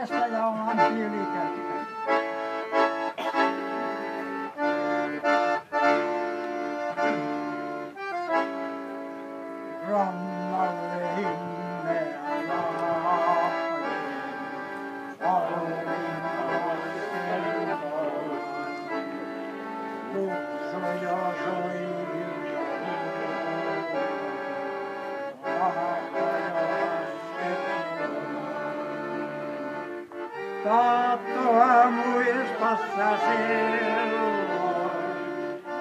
Tästä ja ollaan tielikäyttä. Rannalle himmeä lahden, Luksoja soivia, Taattoa muistassa silloin,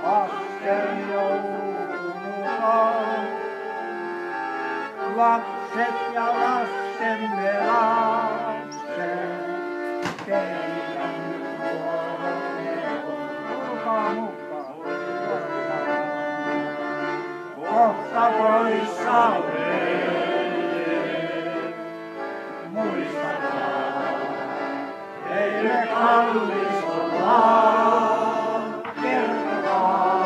lasten joulukaan. Lapset ja lastemme lapset, teidän vuorone on. Tulkaa mukaan. Kohta poissa muistakaa, teille kallis ollaan. Kertokaa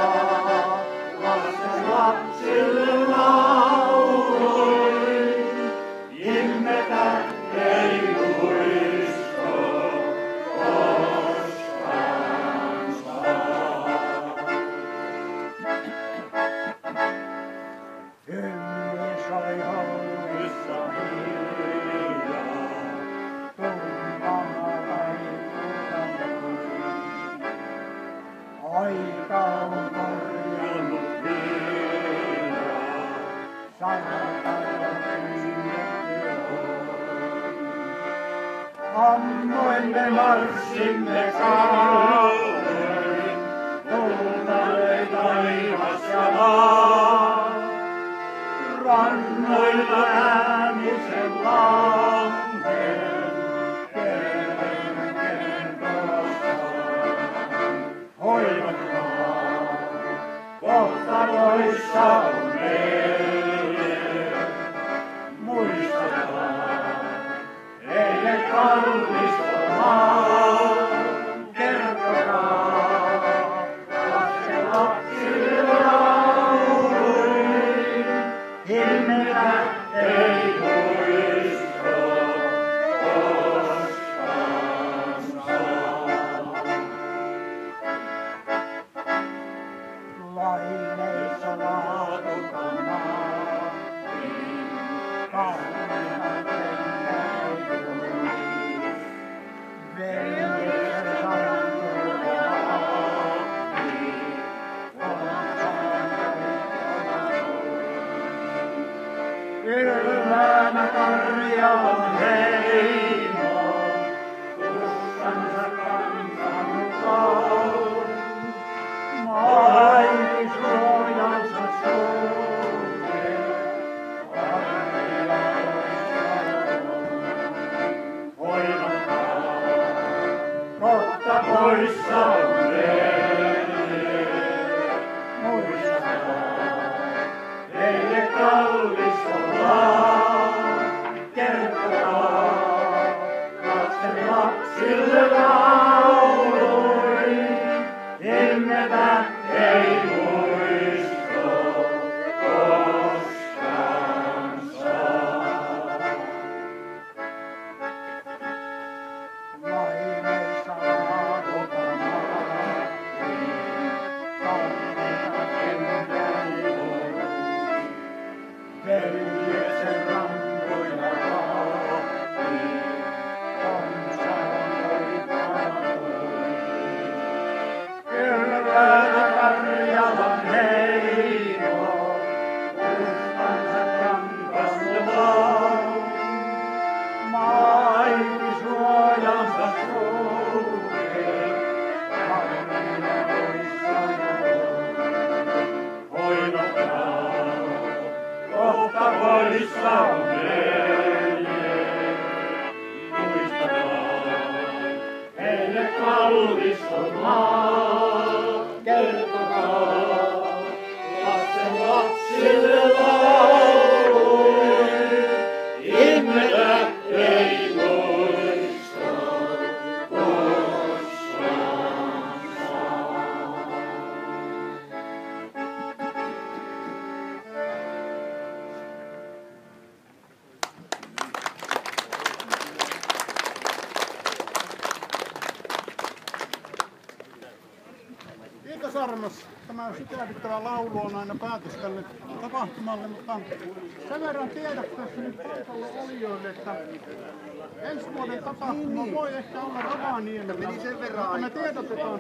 lasten lapsille lauluin, himmetä ei muisto koskaan saa. Hymni soi hollissa hiljaa, tummana aika on korjannut viiraa, sanata ja ammoin me marssimme kaurin, tulta löi taivas ja maa. Rannoilla äänisen lammen, kenen kertostaan. Hoivatkaa, kohta poissa on velje. Muistakaa, teille kallis on maa. Kertokaa, lasten lapsille lauluin, himmetä ei muisto koskaan saa. Laineissa laatukanaan, kauniina kengäiluin. Veljeksen santuja ahti, on ylväänä Karjalan heimo, tussansa kantanut on. Maiti suojansa sulkee, Karjaloissa on. Hoivatkaa, kohta poissa on velje. Muistakaa, teille kallis ollaan. Kertokaa, lasten lapsille lauluin, himmetä ei muisto koskaan saa. Laineissa laadutaan kauniita kengäiluin. Veljeksen rantoja ahti, ylväänä Karjalan heimo, tuskansa kantanut on. Maiti suojansa sulkee, Karjaloissa on. Hoivatkaa, kohta poissa on velje. Muistakaa, teille kallis on maa. Kertokaa, lasten lapsille lauluin, himmetä ei muisto koskaan saa. Sarmas, tämä sykähdyttävä laulu on aina päätös tälle tapahtumalle, mutta sen verran tiedottaisi nyt paikalla olijoille, että ensi vuoden tapahtuma voi ehkä olla Rovaniemellä. Me tiedotetaan